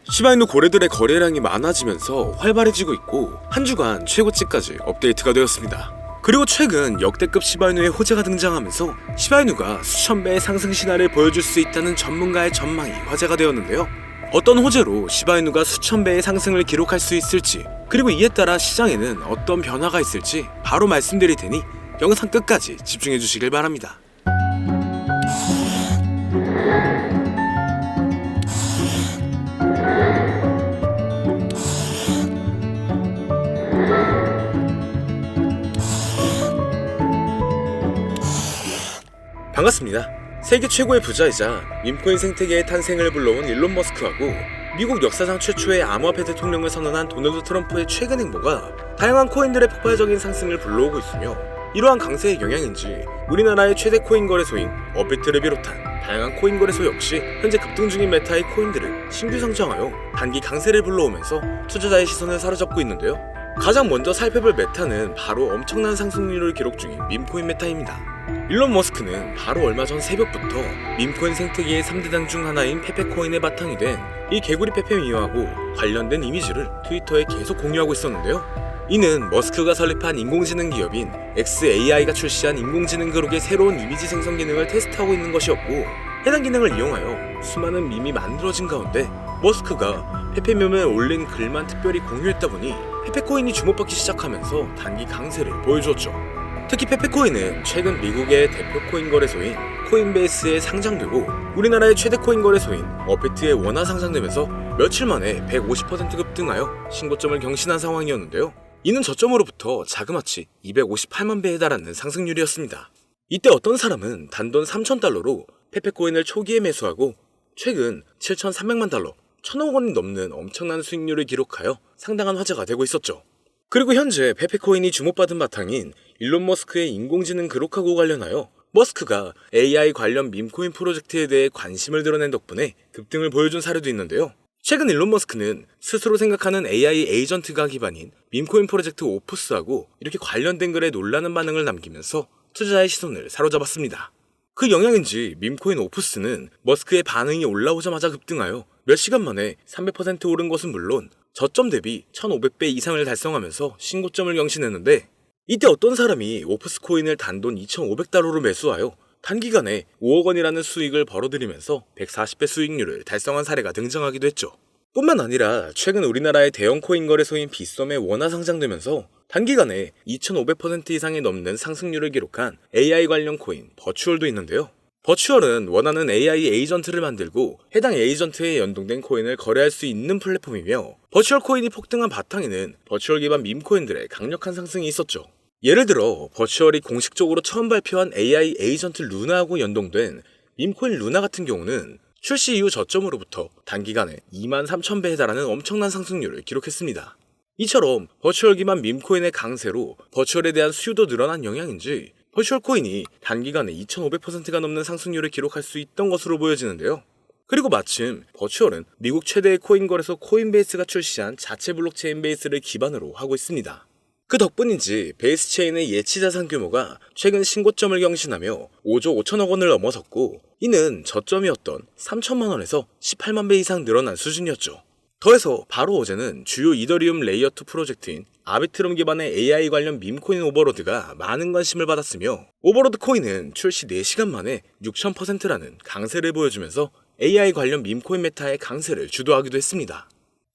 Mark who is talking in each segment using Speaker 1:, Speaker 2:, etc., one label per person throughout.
Speaker 1: 시바이누 고래들의 거래량이 많아지면서 활발해지고 있고 한 주간 최고치까지 업데이트가 되었습니다. 그리고 최근 역대급 시바이누의 호재가 등장하면서 시바이누가 수천 배의 상승 신화를 보여줄 수 있다는 전문가의 전망이 화제가 되었는데요. 어떤 호재로 시바이누가 수천 배의 상승을 기록할 수 있을지, 그리고 이에 따라 시장에는 어떤 변화가 있을지 바로 말씀드릴 테니 영상 끝까지 집중해 주시길 바랍니다. 반갑습니다. 세계 최고의 부자이자 밈코인 생태계의 탄생을 불러온 일론 머스크하고 미국 역사상 최초의 암호화폐 대통령을 선언한 도널드 트럼프의 최근 행보가 다양한 코인들의 폭발적인 상승을 불러오고 있으며, 이러한 강세의 영향인지 우리나라의 최대 코인 거래소인 업비트를 비롯한 다양한 코인 거래소 역시 현재 급등 중인 메타의 코인들을 신규 상장하여 단기 강세를 불러오면서 투자자의 시선을 사로잡고 있는데요. 가장 먼저 살펴볼 메타는 바로 엄청난 상승률을 기록 중인 밈코인 메타입니다. 일론 머스크는 바로 얼마 전 새벽부터 밈코인 생태계의 3대장 중 하나인 페페코인의 바탕이 된 이 개구리 페페미와하고 관련된 이미지를 트위터에 계속 공유하고 있었는데요. 이는 머스크가 설립한 인공지능 기업인 xAI가 출시한 인공지능 그룹의 새로운 이미지 생성 기능을 테스트하고 있는 것이었고, 해당 기능을 이용하여 수많은 밈이 만들어진 가운데 머스크가 페페밈에 올린 글만 특별히 공유했다 보니 페페코인이 주목받기 시작하면서 단기 강세를 보여주었죠. 특히 페페코인은 최근 미국의 대표 코인 거래소인 코인베이스에 상장되고 우리나라의 최대 코인 거래소인 업비트에 원화 상장되면서 며칠 만에 150% 급등하여 신고점을 경신한 상황이었는데요. 이는 저점으로부터 자그마치 258만 배에 달하는 상승률이었습니다. 이때 어떤 사람은 단돈 3,000달러로 페페코인을 초기에 매수하고 최근 7,300만 달러, 1,000억 원이 넘는 엄청난 수익률을 기록하여 상당한 화제가 되고 있었죠. 그리고 현재 페페코인이 주목받은 바탕인 일론 머스크의 인공지능 그룹하고 관련하여 머스크가 AI 관련 밈코인 프로젝트에 대해 관심을 드러낸 덕분에 급등을 보여준 사례도 있는데요. 최근 일론 머스크는 스스로 생각하는 AI 에이전트가 기반인 밈코인 프로젝트 오프스하고 이렇게 관련된 글에 놀라는 반응을 남기면서 투자자의 시선을 사로잡았습니다. 그 영향인지 밈코인 오프스는 머스크의 반응이 올라오자마자 급등하여 몇 시간 만에 300% 오른 것은 물론 저점 대비 1500배 이상을 달성하면서 신고점을 경신했는데, 이때 어떤 사람이 오프스 코인을 단돈 2500달러로 매수하여 단기간에 5억 원이라는 수익을 벌어들이면서 140배 수익률을 달성한 사례가 등장하기도 했죠. 뿐만 아니라 최근 우리나라의 대형 코인 거래소인 빗썸에 원화 상장되면서 단기간에 2500% 이상이 넘는 상승률을 기록한 AI 관련 코인 버추얼도 있는데요. 버추얼은 원하는 AI 에이전트를 만들고 해당 에이전트에 연동된 코인을 거래할 수 있는 플랫폼이며, 버추얼 코인이 폭등한 바탕에는 버추얼 기반 밈코인들의 강력한 상승이 있었죠. 예를 들어 버추얼이 공식적으로 처음 발표한 AI 에이전트 루나하고 연동된 밈코인 루나 같은 경우는 출시 이후 저점으로부터 단기간에 23,000배에 달하는 엄청난 상승률을 기록했습니다. 이처럼 버추얼 기반 밈코인의 강세로 버추얼에 대한 수요도 늘어난 영향인지 버추얼 코인이 단기간에 2500%가 넘는 상승률을 기록할 수 있던 것으로 보여지는데요. 그리고 마침 버추얼은 미국 최대의 코인 거래소 코인베이스가 출시한 자체 블록체인 베이스를 기반으로 하고 있습니다. 그 덕분인지 베이스 체인의 예치 자산 규모가 최근 신고점을 경신하며 5조 5천억 원을 넘어섰고, 이는 저점이었던 3천만 원에서 18만 배 이상 늘어난 수준이었죠. 더해서 바로 어제는 주요 이더리움 레이어2 프로젝트인 아비트럼 기반의 AI 관련 밈코인 오버로드가 많은 관심을 받았으며, 오버로드 코인은 출시 4시간 만에 6000%라는 강세를 보여주면서 AI 관련 밈코인 메타의 강세를 주도하기도 했습니다.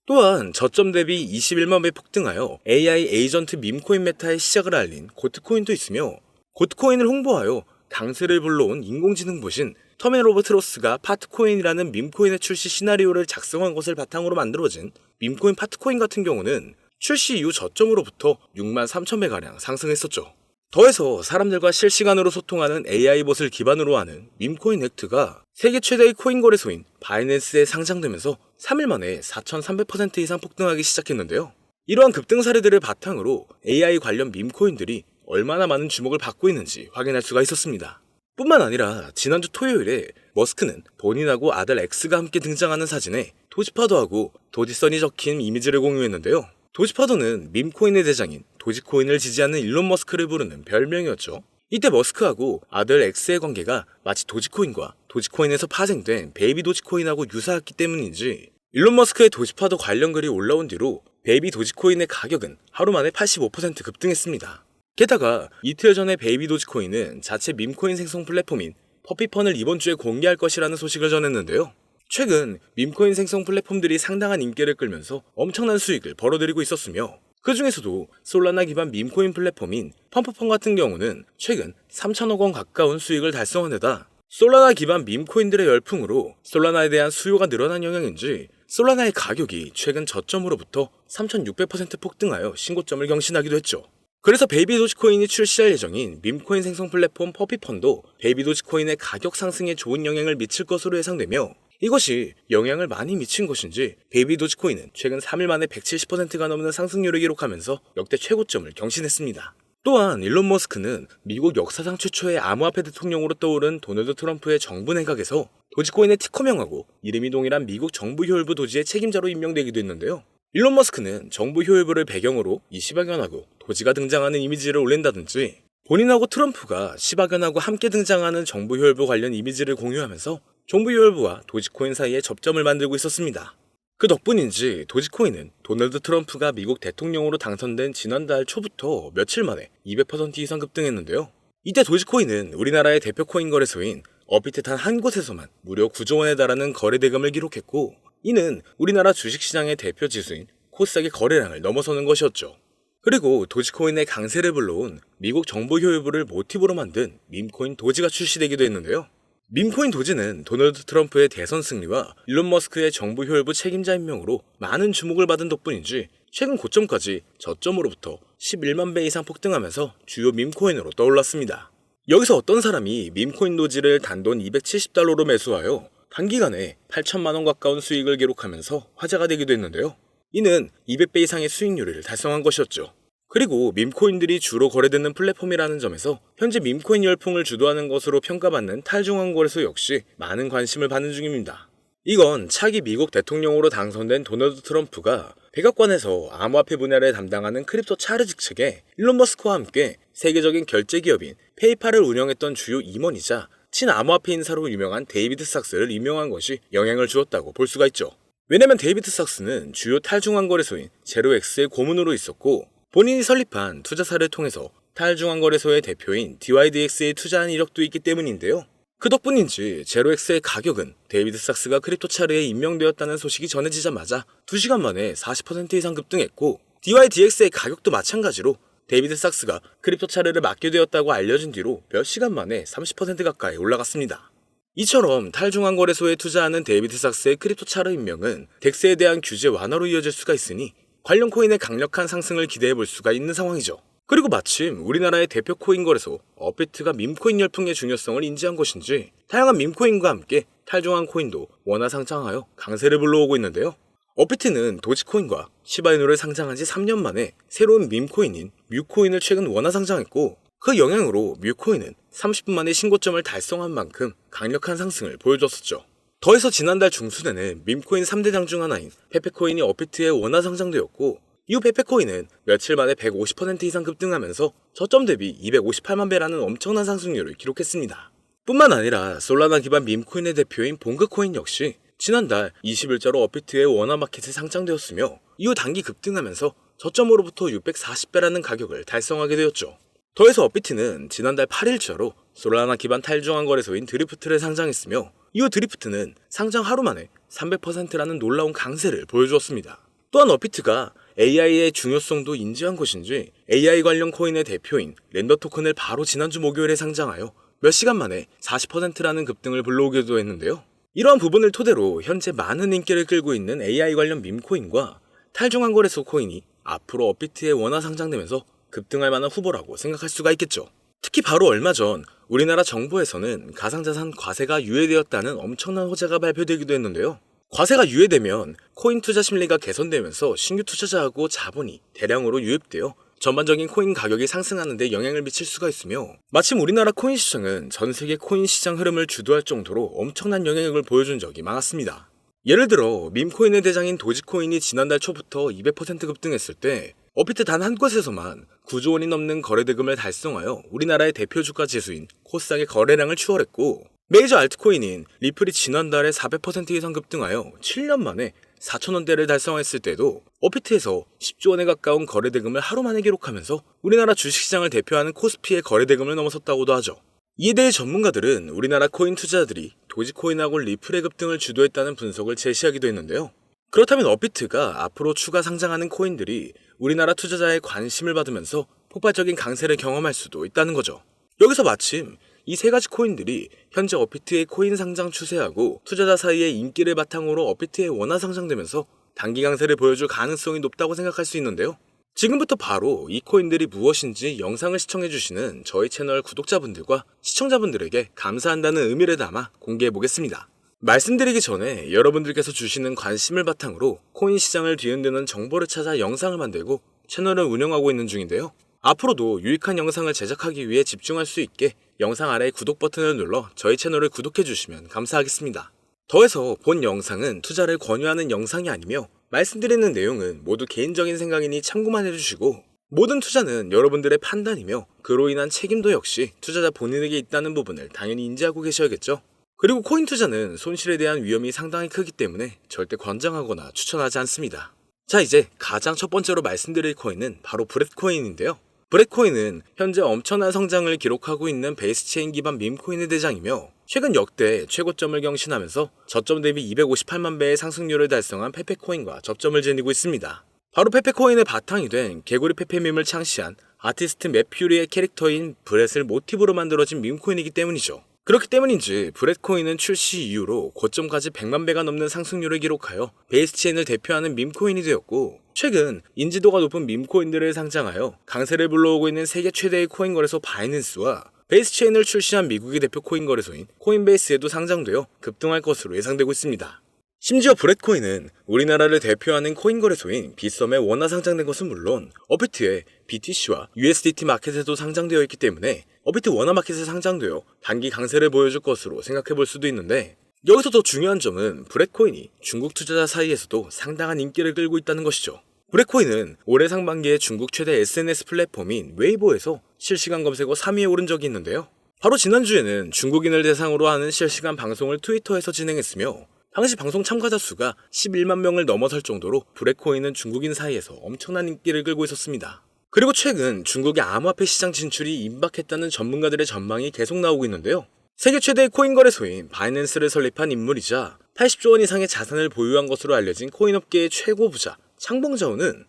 Speaker 1: 또한 저점 대비 21만 배 폭등하여 AI 에이전트 밈코인 메타의 시작을 알린 고트코인도 있으며, 고트코인을 홍보하여 강세를 불러온 인공지능 보신 터멘 오브 트로스가 파트코인이라는 밈코인의 출시 시나리오를 작성한 것을 바탕으로 만들어진 밈코인 파트코인 같은 경우는 출시 이후 저점으로부터 63,000배가량 상승했었죠. 더해서 사람들과 실시간으로 소통하는 AI봇을 기반으로 하는 밈코인 액트가 세계 최대의 코인 거래소인 바이낸스에 상장되면서 3일 만에 4,300% 이상 폭등하기 시작했는데요. 이러한 급등 사례들을 바탕으로 AI 관련 밈코인들이 얼마나 많은 주목을 받고 있는지 확인할 수가 있었습니다. 뿐만 아니라 지난주 토요일에 머스크는 본인하고 아들 엑스가 함께 등장하는 사진에 도지파도하고 도지선이 적힌 이미지를 공유했는데요. 도지파도는 밈코인의 대장인 도지코인을 지지하는 일론 머스크를 부르는 별명이었죠. 이때 머스크하고 아들 엑스의 관계가 마치 도지코인과 도지코인에서 파생된 베이비 도지코인하고 유사했기 때문인지 일론 머스크의 도지파도 관련 글이 올라온 뒤로 베이비 도지코인의 가격은 하루 만에 85% 급등했습니다. 게다가 이틀 전에 베이비 도지코인은 자체 밈코인 생성 플랫폼인 퍼피펀을 이번 주에 공개할 것이라는 소식을 전했는데요. 최근 밈코인 생성 플랫폼들이 상당한 인기를 끌면서 엄청난 수익을 벌어들이고 있었으며 그 중에서도 솔라나 기반 밈코인 플랫폼인 펌프펀 같은 경우는 최근 3천억 원 가까운 수익을 달성한 데다 솔라나 기반 밈코인들의 열풍으로 솔라나에 대한 수요가 늘어난 영향인지 솔라나의 가격이 최근 저점으로부터 3,600% 폭등하여 신고점을 경신하기도 했죠. 그래서 베이비 도지코인이 출시할 예정인 밈코인 생성 플랫폼 퍼피펀도 베이비 도지코인의 가격 상승에 좋은 영향을 미칠 것으로 예상되며 이것이 영향을 많이 미친 것인지 베이비 도지코인은 최근 3일 만에 170%가 넘는 상승률을 기록하면서 역대 최고점을 경신했습니다. 또한 일론 머스크는 미국 역사상 최초의 암호화폐 대통령으로 떠오른 도널드 트럼프의 정부 내각에서 도지코인의 티커명하고 이름이 동일한 미국 정부 효율부 도지의 책임자로 임명되기도 했는데요. 일론 머스크는 정부 효율부를 배경으로 이 시바견하고 도지가 등장하는 이미지를 올린다든지 본인하고 트럼프가 시바견하고 함께 등장하는 정부 효율부 관련 이미지를 공유하면서 정부 효율부와 도지코인 사이에 접점을 만들고 있었습니다. 그 덕분인지 도지코인은 도널드 트럼프가 미국 대통령으로 당선된 지난달 초부터 며칠 만에 200% 이상 급등했는데요. 이때 도지코인은 우리나라의 대표 코인 거래소인 업비트 단 한 곳에서만 무려 9조 원에 달하는 거래 대금을 기록했고 이는 우리나라 주식시장의 대표 지수인 코스닥의 거래량을 넘어서는 것이었죠. 그리고 도지코인의 강세를 불러온 미국 정부 효율부를 모티브로 만든 밈코인 도지가 출시되기도 했는데요. 밈코인 도지는 도널드 트럼프의 대선 승리와 일론 머스크의 정부 효율부 책임자 임명으로 많은 주목을 받은 덕분인지 최근 고점까지 저점으로부터 11만 배 이상 폭등하면서 주요 밈코인으로 떠올랐습니다. 여기서 어떤 사람이 밈코인 도지를 단돈 270달러로 매수하여 단기간에 8천만 원 가까운 수익을 기록하면서 화제가 되기도 했는데요. 이는 200배 이상의 수익률을 달성한 것이었죠. 그리고 밈코인들이 주로 거래되는 플랫폼이라는 점에서 현재 밈코인 열풍을 주도하는 것으로 평가받는 탈중앙 거래소 역시 많은 관심을 받는 중입니다. 이건 차기 미국 대통령으로 당선된 도널드 트럼프가 백악관에서 암호화폐 분야를 담당하는 크립토 차르 측에 일론 머스크와 함께 세계적인 결제 기업인 페이팔을 운영했던 주요 임원이자 친암호화폐 인사로 유명한 데이비드 삭스를 임명한 것이 영향을 주었다고 볼 수가 있죠. 왜냐면 데이비드 삭스는 주요 탈중앙 거래소인 제로엑스의 고문으로 있었고 본인이 설립한 투자사를 통해서 탈중앙 거래소의 대표인 DYDX에 투자한 이력도 있기 때문인데요. 그 덕분인지 제로엑스의 가격은 데이비드 삭스가 크립토차르에 임명되었다는 소식이 전해지자마자 2시간 만에 40% 이상 급등했고 DYDX의 가격도 마찬가지로 데이비드 삭스가 크립토차르를 맡게 되었다고 알려진 뒤로 몇 시간 만에 30% 가까이 올라갔습니다. 이처럼 탈중앙 거래소에 투자하는 데이비드 삭스의 크립토차르 임명은 덱스에 대한 규제 완화로 이어질 수가 있으니 관련 코인의 강력한 상승을 기대해 볼 수가 있는 상황이죠. 그리고 마침 우리나라의 대표 코인 거래소 업비트가 밈코인 열풍의 중요성을 인지한 것인지 다양한 밈코인과 함께 탈중앙 코인도 원화 상장하여 강세를 불러오고 있는데요. 업비트는 도지코인과 시바이누를 상장한 지 3년 만에 새로운 밈코인인 뮤코인을 최근 원화 상장했고 그 영향으로 뮤코인은 30분 만에 신고점을 달성한 만큼 강력한 상승을 보여줬었죠. 더해서 지난달 중순에는 밈코인 3대장 중 하나인 페페코인이 업비트에 원화 상장되었고 이후 페페코인은 며칠 만에 150% 이상 급등하면서 저점 대비 258만 배라는 엄청난 상승률을 기록했습니다. 뿐만 아니라 솔라나 기반 밈코인의 대표인 봉그코인 역시 지난달 20일자로 업비트의 원화 마켓에 상장되었으며 이후 단기 급등하면서 저점으로부터 640배라는 가격을 달성하게 되었죠. 더해서 업비트는 지난달 8일자로 솔라나 기반 탈중앙 거래소인 드리프트를 상장했으며 이후 드리프트는 상장 하루 만에 300%라는 놀라운 강세를 보여주었습니다. 또한 업비트가 AI의 중요성도 인지한 것인지 AI 관련 코인의 대표인 렌더 토큰을 바로 지난주 목요일에 상장하여 몇 시간 만에 40%라는 급등을 불러오기도 했는데요. 이러한 부분을 토대로 현재 많은 인기를 끌고 있는 AI 관련 밈코인과 탈중앙 거래소 코인이 앞으로 업비트에 원화 상장되면서 급등할 만한 후보라고 생각할 수가 있겠죠. 특히 바로 얼마 전 우리나라 정부에서는 가상자산 과세가 유예되었다는 엄청난 호재가 발표되기도 했는데요. 과세가 유예되면 코인 투자 심리가 개선되면서 신규 투자자하고 자본이 대량으로 유입되어 전반적인 코인 가격이 상승하는 데 영향을 미칠 수가 있으며 마침 우리나라 코인 시장은 전 세계 코인 시장 흐름을 주도할 정도로 엄청난 영향력을 보여준 적이 많았습니다. 예를 들어 밈코인의 대장인 도지코인이 지난달 초부터 200% 급등했을 때 업비트 단 한 곳에서만 9조 원이 넘는 거래대금을 달성하여 우리나라의 대표 주가 지수인 코스닥의 거래량을 추월했고 메이저 알트코인인 리플이 지난달에 400% 이상 급등하여 7년 만에 4,000원대를 달성했을 때도 업비트에서 10조 원에 가까운 거래대금을 하루 만에 기록하면서 우리나라 주식시장을 대표하는 코스피의 거래대금을 넘어섰다고도 하죠. 이에 대해 전문가들은 우리나라 코인 투자자들이 도지코인하고 리플의 급등을 주도했다는 분석을 제시하기도 했는데요. 그렇다면 업비트가 앞으로 추가 상장하는 코인들이 우리나라 투자자의 관심을 받으면서 폭발적인 강세를 경험할 수도 있다는 거죠. 여기서 마침 이 세 가지 코인들이 현재 업비트의 코인 상장 추세하고 투자자 사이의 인기를 바탕으로 업비트에 원화 상장되면서 단기 강세를 보여줄 가능성이 높다고 생각할 수 있는데요. 지금부터 바로 이 코인들이 무엇인지 영상을 시청해주시는 저희 채널 구독자분들과 시청자분들에게 감사한다는 의미를 담아 공개해보겠습니다. 말씀드리기 전에 여러분들께서 주시는 관심을 바탕으로 코인 시장을 뒤흔드는 정보를 찾아 영상을 만들고 채널을 운영하고 있는 중인데요. 앞으로도 유익한 영상을 제작하기 위해 집중할 수 있게 영상 아래 구독 버튼을 눌러 저희 채널을 구독해주시면 감사하겠습니다. 더해서 본 영상은 투자를 권유하는 영상이 아니며 말씀드리는 내용은 모두 개인적인 생각이니 참고만 해주시고 모든 투자는 여러분들의 판단이며 그로 인한 책임도 역시 투자자 본인에게 있다는 부분을 당연히 인지하고 계셔야겠죠. 그리고 코인 투자는 손실에 대한 위험이 상당히 크기 때문에 절대 권장하거나 추천하지 않습니다. 자, 이제 가장 첫 번째로 말씀드릴 코인은 바로 브렛코인인데요. 브렛코인은 현재 엄청난 성장을 기록하고 있는 베이스체인 기반 밈코인의 대장이며 최근 역대 최고점을 경신하면서 저점 대비 258만 배의 상승률을 달성한 페페코인과 접점을 지니고 있습니다. 바로 페페코인의 바탕이 된 개구리 페페밈을 창시한 아티스트 맷퓨리의 캐릭터인 브렛을 모티브로 만들어진 밈코인이기 때문이죠. 그렇기 때문인지 브렛코인은 출시 이후로 고점까지 100만 배가 넘는 상승률을 기록하여 베이스체인을 대표하는 밈코인이 되었고 최근 인지도가 높은 밈코인들을 상장하여 강세를 불러오고 있는 세계 최대의 코인 거래소 바이낸스와 베이스체인을 출시한 미국의 대표 코인 거래소인 코인베이스에도 상장되어 급등할 것으로 예상되고 있습니다. 심지어 브렛코인은 우리나라를 대표하는 코인 거래소인 빗썸에 원화 상장된 것은 물론 업비트의 BTC와 USDT 마켓에도 상장되어 있기 때문에 업비트 원화 마켓에 상장되어 단기 강세를 보여줄 것으로 생각해 볼 수도 있는데 여기서 더 중요한 점은 브렛코인이 중국 투자자 사이에서도 상당한 인기를 끌고 있다는 것이죠. 브렛코인은 올해 상반기에 중국 최대 SNS 플랫폼인 웨이보에서 실시간 검색어 3위에 오른 적이 있는데요. 바로 지난주에는 중국인을 대상으로 하는 실시간 방송을 트위터에서 진행했으며 당시 방송 참가자 수가 11만 명을 넘어설 정도로 브렛코인은 중국인 사이에서 엄청난 인기를 끌고 있었습니다. 그리고 최근 중국의 암호화폐 시장 진출이 임박했다는 전문가들의 전망이 계속 나오고 있는데요. 세계 최대의 코인 거래소인 바이낸스를 설립한 인물이자 80조 원 이상의 자산을 보유한 것으로 알려진 코인업계의 최고 부자 창봉자오는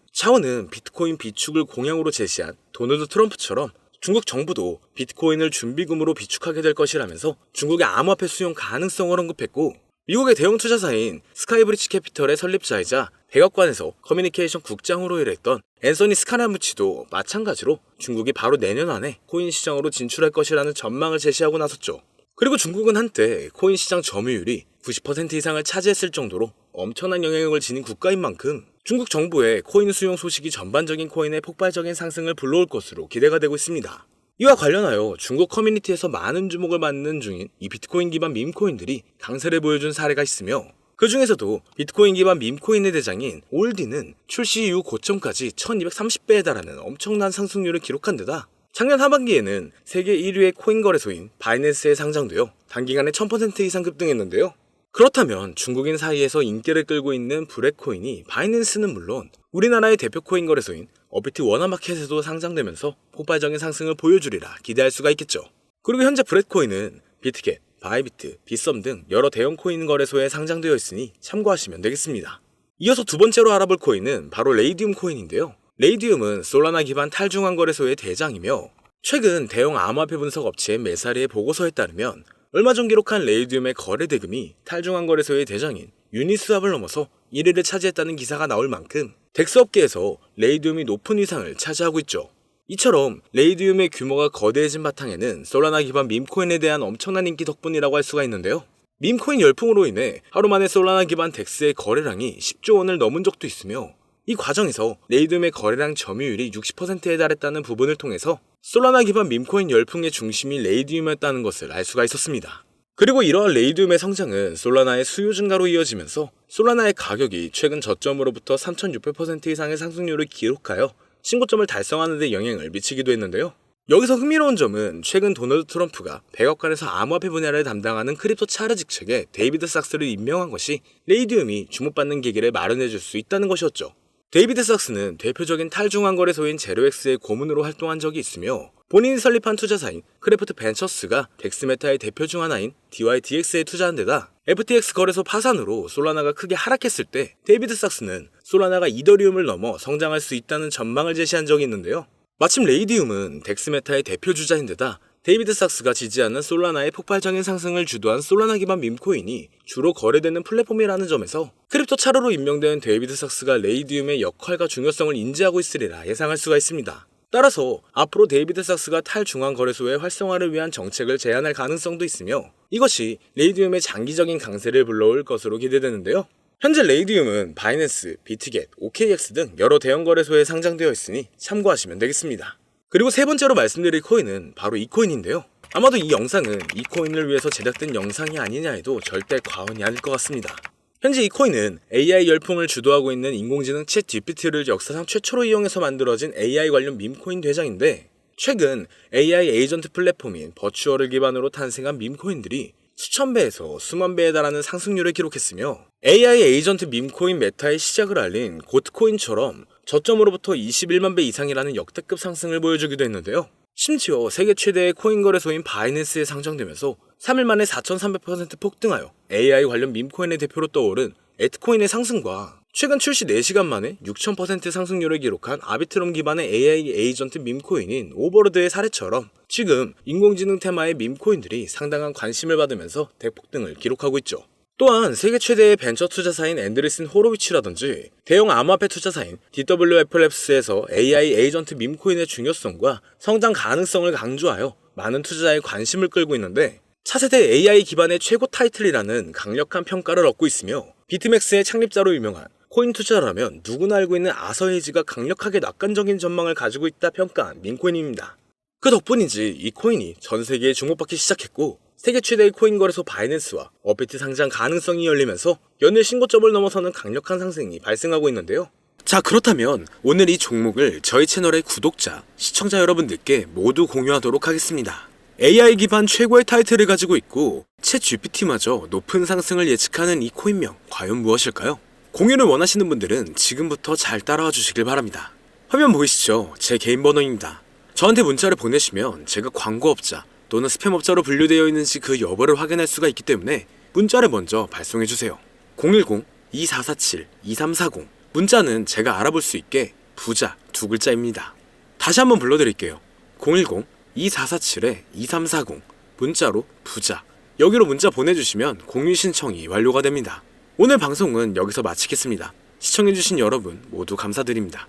Speaker 1: 비트코인 비축을 공약으로 제시한 도널드 트럼프처럼 중국 정부도 비트코인을 준비금으로 비축하게 될 것이라면서 중국의 암호화폐 수용 가능성을 언급했고 미국의 대형 투자사인 스카이브리지 캐피털의 설립자이자 백악관에서 커뮤니케이션 국장으로 일했던 앤서니 스카라무치도 마찬가지로 중국이 바로 내년 안에 코인 시장으로 진출할 것이라는 전망을 제시하고 나섰죠. 그리고 중국은 한때 코인 시장 점유율이 90% 이상을 차지했을 정도로 엄청난 영향력을 지닌 국가인 만큼 중국 정부의 코인 수용 소식이 전반적인 코인의 폭발적인 상승을 불러올 것으로 기대가 되고 있습니다. 이와 관련하여 중국 커뮤니티에서 많은 주목을 받는 중인 이 비트코인 기반 밈코인들이 강세를 보여준 사례가 있으며 그 중에서도 비트코인 기반 밈코인의 대장인 올디는 출시 이후 고점까지 1230배에 달하는 엄청난 상승률을 기록한 데다 작년 하반기에는 세계 1위의 코인 거래소인 바이낸스에 상장되어 단기간에 1000% 이상 급등했는데요. 그렇다면 중국인 사이에서 인기를 끌고 있는 브렛코인이 바이낸스는 물론 우리나라의 대표 코인 거래소인 업비트 원화마켓에도 상장되면서 폭발적인 상승을 보여주리라 기대할 수가 있겠죠. 그리고 현재 브렛코인은 비트겟, 바이비트, 빗썸 등 여러 대형 코인 거래소에 상장되어 있으니 참고하시면 되겠습니다. 이어서 두 번째로 알아볼 코인은 바로 레이디움 코인인데요. 레이디움은 솔라나 기반 탈중앙 거래소의 대장이며 최근 대형 암호화폐 분석 업체 메사리의 보고서에 따르면 얼마 전 기록한 레이디움의 거래 대금이 탈중앙 거래소의 대장인 유니스왑을 넘어서 1위를 차지했다는 기사가 나올 만큼 덱스 업계에서 레이디움이 높은 위상을 차지하고 있죠. 이처럼 레이디움의 규모가 거대해진 바탕에는 솔라나 기반 밈코인에 대한 엄청난 인기 덕분이라고 할 수가 있는데요. 밈코인 열풍으로 인해 하루 만에 솔라나 기반 덱스의 거래량이 10조 원을 넘은 적도 있으며 이 과정에서 레이디움의 거래량 점유율이 60%에 달했다는 부분을 통해서 솔라나 기반 밈코인 열풍의 중심이 레이디움이었다는 것을 알 수가 있었습니다. 그리고 이러한 레이디움의 성장은 솔라나의 수요 증가로 이어지면서 솔라나의 가격이 최근 저점으로부터 3600% 이상의 상승률을 기록하여 신고점을 달성하는 데 영향을 미치기도 했는데요. 여기서 흥미로운 점은 최근 도널드 트럼프가 백악관에서 암호화폐 분야를 담당하는 크립토 차르 직책에 데이비드 sak스를 임명한 것이 레이디움이 주목받는 계기를 마련해줄 수 있다는 것이었죠. 데이비드 sak스는 대표적인 탈중앙거래소인 제로엑스의 고문으로 활동한 적이 있으며 본인이 설립한 투자사인 크래프트 벤처스가 덱스메타의 대표 중 하나인 DYDX에 투자한 데다 FTX 거래소 파산으로 솔라나가 크게 하락했을 때 데이비드 sak스는 솔라나가 이더리움을 넘어 성장할 수 있다는 전망을 제시한 적이 있는데요. 마침 레이디움은 덱스메타의 대표 주자인데다 데이비드 sak스가 지지하는 솔라나의 폭발적인 상승을 주도한 솔라나 기반 밈코인이 주로 거래되는 플랫폼이라는 점에서 크립토 차르로 임명된 데이비드 sak스가 레이디움의 역할과 중요성을 인지하고 있으리라 예상할 수가 있습니다. 따라서 앞으로 데이비드 sak스가 탈중앙거래소의 활성화를 위한 정책을 제안할 가능성도 있으며 이것이 레이디움의 장기적인 강세를 불러올 것으로 기대되는데요. 현재 레이디움은 바이낸스, 비트겟, OKX 등 여러 대형 거래소에 상장되어 있으니 참고하시면 되겠습니다. 그리고 세 번째로 말씀드릴 코인은 바로 이 코인인데요. 아마도 이 영상은 이 코인을 위해서 제작된 영상이 아니냐 해도 절대 과언이 아닐 것 같습니다. 현재 이 코인은 AI 열풍을 주도하고 있는 인공지능 챗 GPT를 역사상 최초로 이용해서 만들어진 AI 관련 밈코인 대장인데 최근 AI 에이전트 플랫폼인 버추얼을 기반으로 탄생한 밈코인들이 수천 배에서 수만 배에 달하는 상승률을 기록했으며 AI 에이전트 밈코인 메타의 시작을 알린 고트코인처럼 저점으로부터 21만 배 이상이라는 역대급 상승을 보여주기도 했는데요. 심지어 세계 최대의 코인 거래소인 바이낸스에 상장되면서 3일 만에 4,300% 폭등하여 AI 관련 밈코인의 대표로 떠오른 에트코인의 상승과 최근 출시 4시간 만에 6,000% 상승률을 기록한 아비트럼 기반의 AI 에이전트 밈코인인 오버로드의 사례처럼 지금 인공지능 테마의 밈코인들이 상당한 관심을 받으면서 대폭등을 기록하고 있죠. 또한 세계 최대의 벤처 투자사인 앤드리슨 호로위치라든지 대형 암호화폐 투자사인 DWFLabs에서 AI 에이전트 밈코인의 중요성과 성장 가능성을 강조하여 많은 투자자의 관심을 끌고 있는데 차세대 AI 기반의 최고 타이틀이라는 강력한 평가를 얻고 있으며 비트맥스의 창립자로 유명한 코인 투자라면 누구나 알고 있는 아서헤이지가 강력하게 낙관적인 전망을 가지고 있다 평가한 밈코인입니다. 그 덕분인지 이 코인이 전 세계에 주목받기 시작했고 세계 최대의 코인 거래소 바이낸스와 업비트 상장 가능성이 열리면서 연일 신고점을 넘어서는 강력한 상승이 발생하고 있는데요. 자, 그렇다면 오늘 이 종목을 저희 채널의 구독자, 시청자 여러분들께 모두 공유하도록 하겠습니다. AI 기반 최고의 타이틀을 가지고 있고 챗 GPT마저 높은 상승을 예측하는 이 코인명 과연 무엇일까요? 공유를 원하시는 분들은 지금부터 잘 따라와 주시길 바랍니다. 화면 보이시죠? 제 개인 번호입니다. 저한테 문자를 보내시면 제가 광고업자 또는 스팸업자로 분류되어 있는지 그 여부를 확인할 수가 있기 때문에 문자를 먼저 발송해주세요. 010-2447-2340 문자는 제가 알아볼 수 있게 부자 2글자입니다. 다시 한번 불러드릴게요. 010-2447-2340 문자로 부자 여기로 문자 보내주시면 공유 신청이 완료가 됩니다. 오늘 방송은 여기서 마치겠습니다. 시청해주신 여러분 모두 감사드립니다.